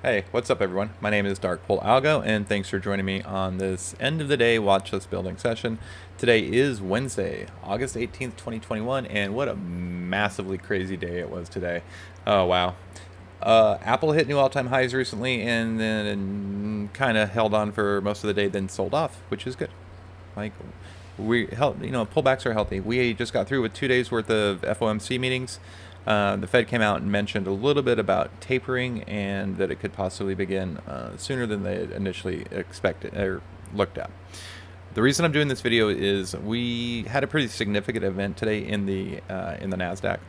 Hey, what's up everyone? My name is Dark Pole Algo and thanks for joining me on this end of the day watch list building session. Today is Wednesday, August 18th, 2021, and what a massively crazy day it was today. Oh wow. Apple hit new all-time highs recently and then kind of held on for most of the day, then sold off, which is good. Like pullbacks are healthy. We just got through with 2 days worth of FOMC meetings. The Fed came out and mentioned a little bit about tapering and that it could possibly begin sooner than they had initially expected or looked at. The reason I'm doing this video is we had a pretty significant event today in the Nasdaq.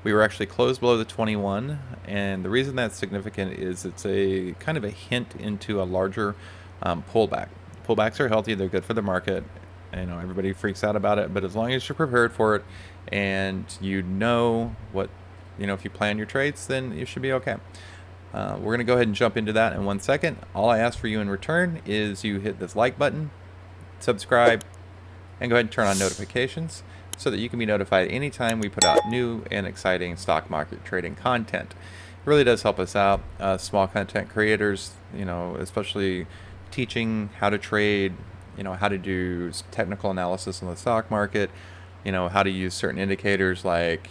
We were actually closed below the 21, and the reason that's significant is it's a kind of a hint into a larger pullback. Pullbacks are healthy; they're good for the market. Everybody freaks out about it, but as long as you're prepared for it and you know what, if you plan your trades, then you should be okay. We're going to go ahead and jump into that in 1 second. All I ask for you in return is you hit this like button, subscribe, and go ahead and turn on notifications so that you can be notified anytime we put out new and exciting stock market trading content. It really does help us out, small content creators, especially teaching how to trade, how to do technical analysis on the stock market, how to use certain indicators like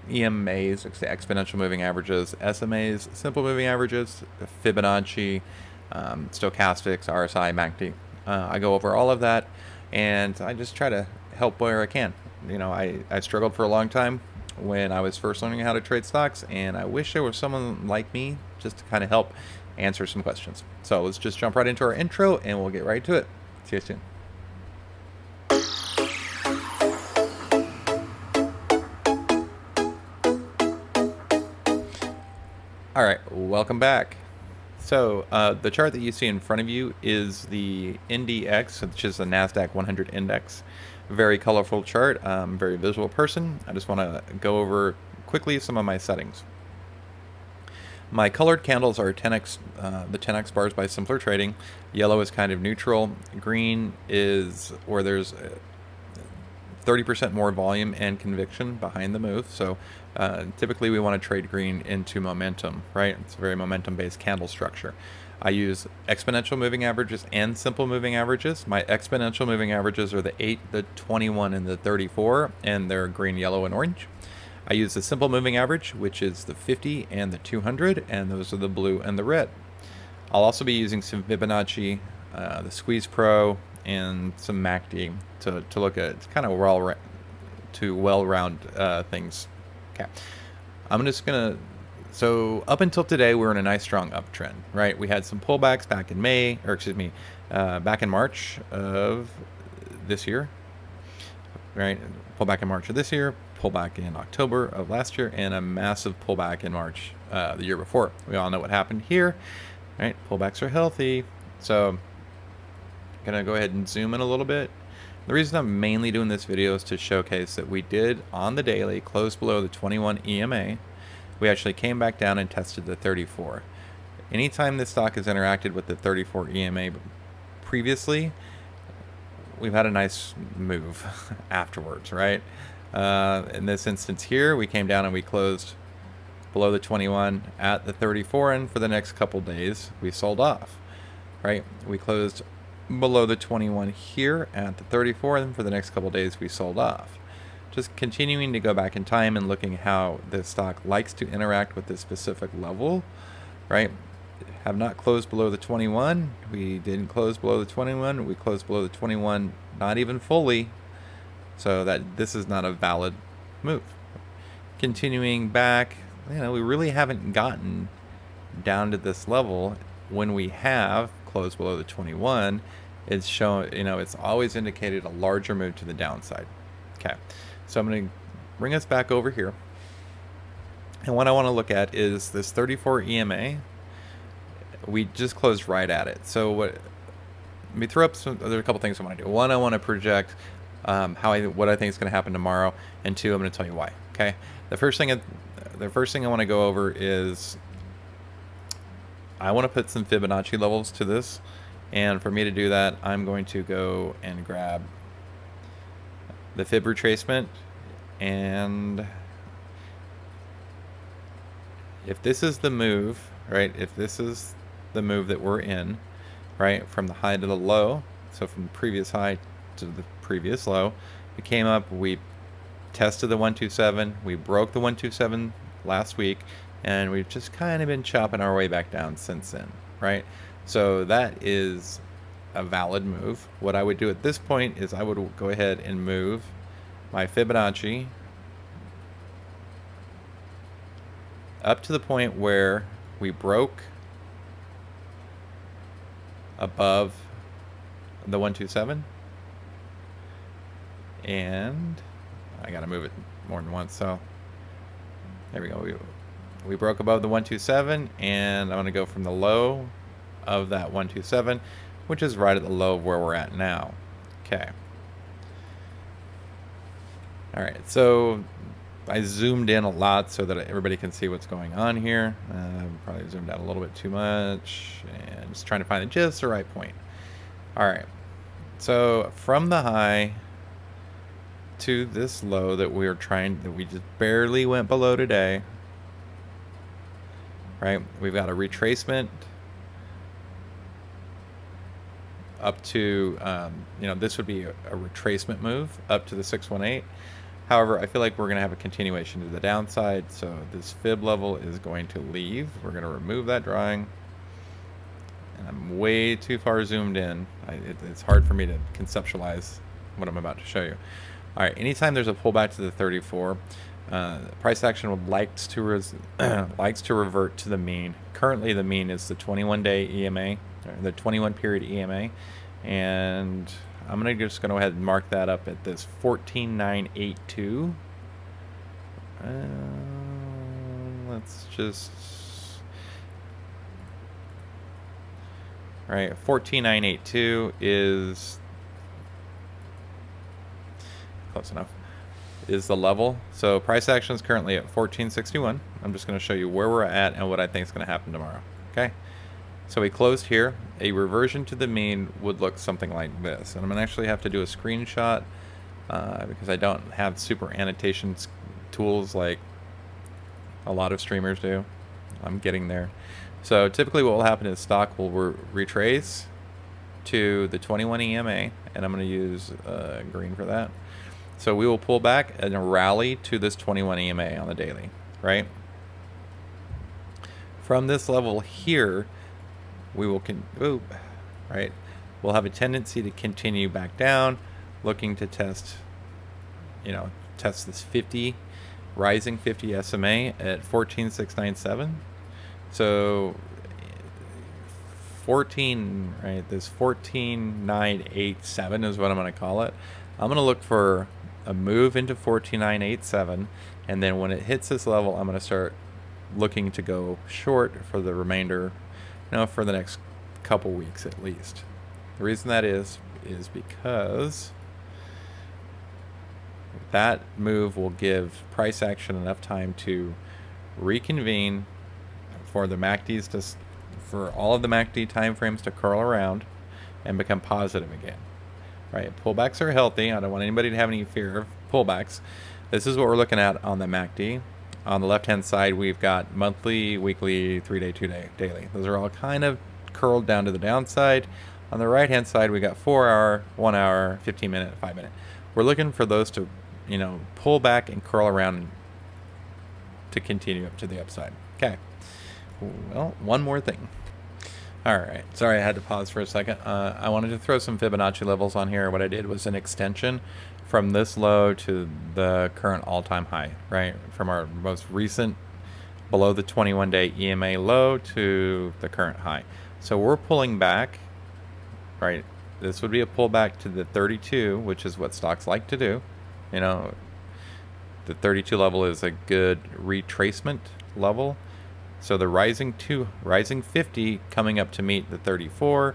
EMAs, exponential moving averages, SMAs, simple moving averages, Fibonacci, stochastics, RSI, MACD. I go over all of that, and I just try to help where I can. I struggled for a long time when I was first learning how to trade stocks, and I wish there was someone like me just to kind of help answer some questions. So let's just jump right into our intro, and we'll get right to it. See you soon. All right, welcome back. So the chart that you see in front of you is the NDX, which is the NASDAQ 100 index. Very colorful chart, very visual person. I just want to go over quickly some of my settings. My colored candles are 10x, the 10x bars by Simpler Trading. Yellow is kind of neutral. Green is where there's 30% more volume and conviction behind the move. So typically we want to trade green into momentum, right? It's a very momentum-based candle structure. I use exponential moving averages and simple moving averages. My exponential moving averages are the 8, the 21, and the 34, and they're green, yellow, and orange. I use the simple moving average, which is the 50 and the 200, and those are the blue and the red. I'll also be using some Fibonacci, the Squeeze Pro, and some MACD to look at kind of well-round things. Okay, I'm just gonna. So up until today, we're in a nice strong uptrend, right? We had some pullbacks back in back in March of this year, right? Pullback in March of this year, pullback in October of last year, and a massive pullback in March the year before. We all know what happened here, right? Pullbacks are healthy, so gonna go ahead and zoom in a little bit. The reason I'm mainly doing this video is to showcase that we did on the daily close below the 21 EMA. We actually came back down and tested the 34. Anytime this stock has interacted with the 34 EMA previously, we've had a nice move afterwards, right? In this instance here, we came down and we closed below the 21 at the 34, and for the next couple days, we sold off, right? We closed below the 21 here at the 34, and for the next couple days, we sold off. Just continuing to go back in time and looking how this stock likes to interact with this specific level, right? Have not closed below the 21. We didn't close below the 21. We closed below the 21, not even fully. So that this is not a valid move. Continuing back, we really haven't gotten down to this level. When we have closed below the 21, it's shown, it's always indicated a larger move to the downside. Okay, so I'm going to bring us back over here. And what I want to look at is this 34 EMA. We just closed right at it. So what? Let me throw up there's a couple things I want to do. One, I want to project what I think is going to happen tomorrow, and two, I'm going to tell you why. Okay, the first thing I want to go over is I want to put some Fibonacci levels to this, and for me to do that, I'm going to go and grab the Fib retracement, and if this is the move, right? If this is the move that we're in, right, from the high to the low, so from the previous high to the previous low, we came up, we tested the 127, we broke the 127 last week, and we've just kind of been chopping our way back down since then, right? So that is a valid move. What I would do at this point is I would go ahead and move my Fibonacci up to the point where we broke above the 127, and I gotta move it more than once, so there we go. We broke above the 127, and I'm gonna go from the low of that 127, which is right at the low of where we're at now. Okay. All right, so I zoomed in a lot so that everybody can see what's going on here. Probably zoomed out a little bit too much, and just trying to find just the right point. All right, so from the high to this low that we just barely went below today, right? We've got a retracement up to, this would be a retracement move up to the 618. However, I feel like we're going to have a continuation to the downside, so this fib level is going to leave. We're going to remove that drawing, and I'm way too far zoomed in. It's hard for me to conceptualize what I'm about to show you. All right, anytime there's a pullback to the 34, price action likes to revert to the mean. Currently, the mean is the 21-day EMA, or the 21-period EMA, and I'm just gonna go ahead and mark that up at this 14,982. Let's just, all right, 14,982 is close enough. Is the level. So price action is currently at 1461. I'm just going to show you where we're at and what I think is going to happen tomorrow. Okay. So we closed here. A reversion to the mean would look something like this. And I'm going to actually have to do a screenshot because I don't have super annotation tools like a lot of streamers do. I'm getting there. So typically what will happen is stock will retrace to the 21 EMA, and I'm going to use green for that. So we will pull back and rally to this 21 EMA on the daily, right? From this level here, we will right? We'll have a tendency to continue back down, looking to test this 50, rising 50 SMA at 14,697. So 14, right? This 14,987 is what I'm going to call it. I'm going to look for a move into 14,987, and then when it hits this level, I'm going to start looking to go short for the remainder, for the next couple weeks at least. The reason that is because that move will give price action enough time to reconvene for the MACDs for all of the MACD timeframes to curl around and become positive again. Right, pullbacks are healthy. I don't want anybody to have any fear of pullbacks. This is what we're looking at on the MACD. On the left-hand side, we've got monthly, weekly, 3-day, 2-day, daily. Those are all kind of curled down to the downside. On the right-hand side, we got 4-hour, 1-hour, 15-minute, 5-minute. We're looking for those to, pull back and curl around to continue up to the upside. Okay. Well, one more thing. All right. Sorry, I had to pause for a second. I wanted to throw some Fibonacci levels on here. What I did was an extension from this low to the current all-time high, right? From our most recent below the 21-day EMA low to the current high. So we're pulling back, right? This would be a pullback to the 32, which is what stocks like to do. The 32 level is a good retracement level. So the rising 50 coming up to meet the 34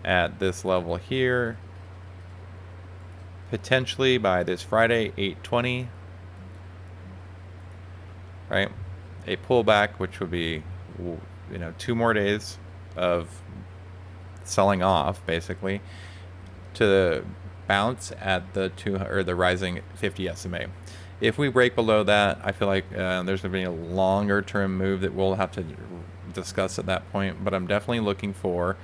at this level here, potentially by this Friday, 8/20, right? A pullback, which would be, 2 more days of selling off, basically, to bounce at the rising 50 SMA. If we break below that, I feel like there's going to be a longer term move that we'll have to discuss at that point. But I'm definitely looking for,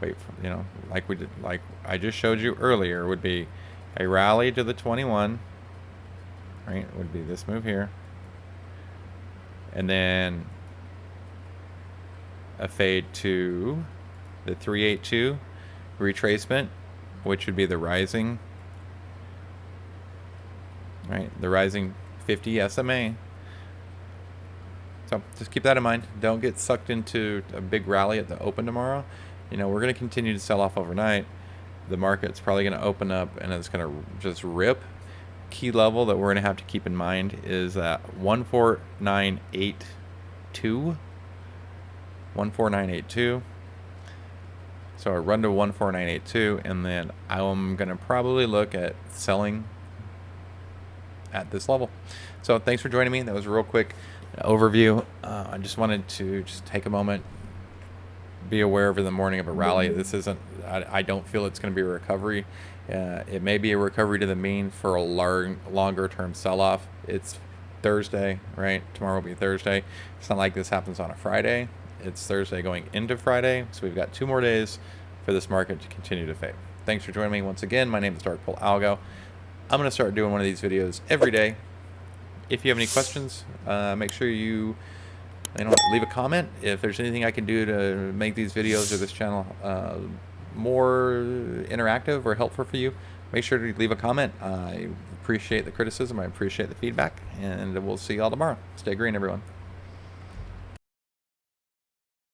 like we did, like I just showed you earlier, would be a rally to the 21, right? Would be this move here, and then a fade to the 382 retracement, which would be the rising, right? The rising 50 SMA. So just keep that in mind. Don't get sucked into a big rally at the open tomorrow. We're going to continue to sell off overnight. The market's probably going to open up and it's going to just rip. Key level that we're going to have to keep in mind is at 14982. 14982. So I run to 14982, and then I'm going to probably look at selling at this level. So thanks for joining me. That was a real quick overview. I just wanted to take a moment, be aware of in the morning of a rally. This isn't, I don't feel it's going to be a recovery. It may be a recovery to the mean for a longer term sell-off. It's Thursday, right? Tomorrow will be Thursday. It's not like this happens on a Friday. It's Thursday going into Friday, so we've got 2 more days for this market to continue to fade. Thanks for joining me once again. My name is Dark Bull Algo. I'm going to start doing one of these videos every day. If you have any questions, make sure you leave a comment. If there's anything I can do to make these videos or this channel more interactive or helpful for you, make sure to leave a comment. I appreciate the criticism. I appreciate the feedback, and we'll see you all tomorrow. Stay green, everyone.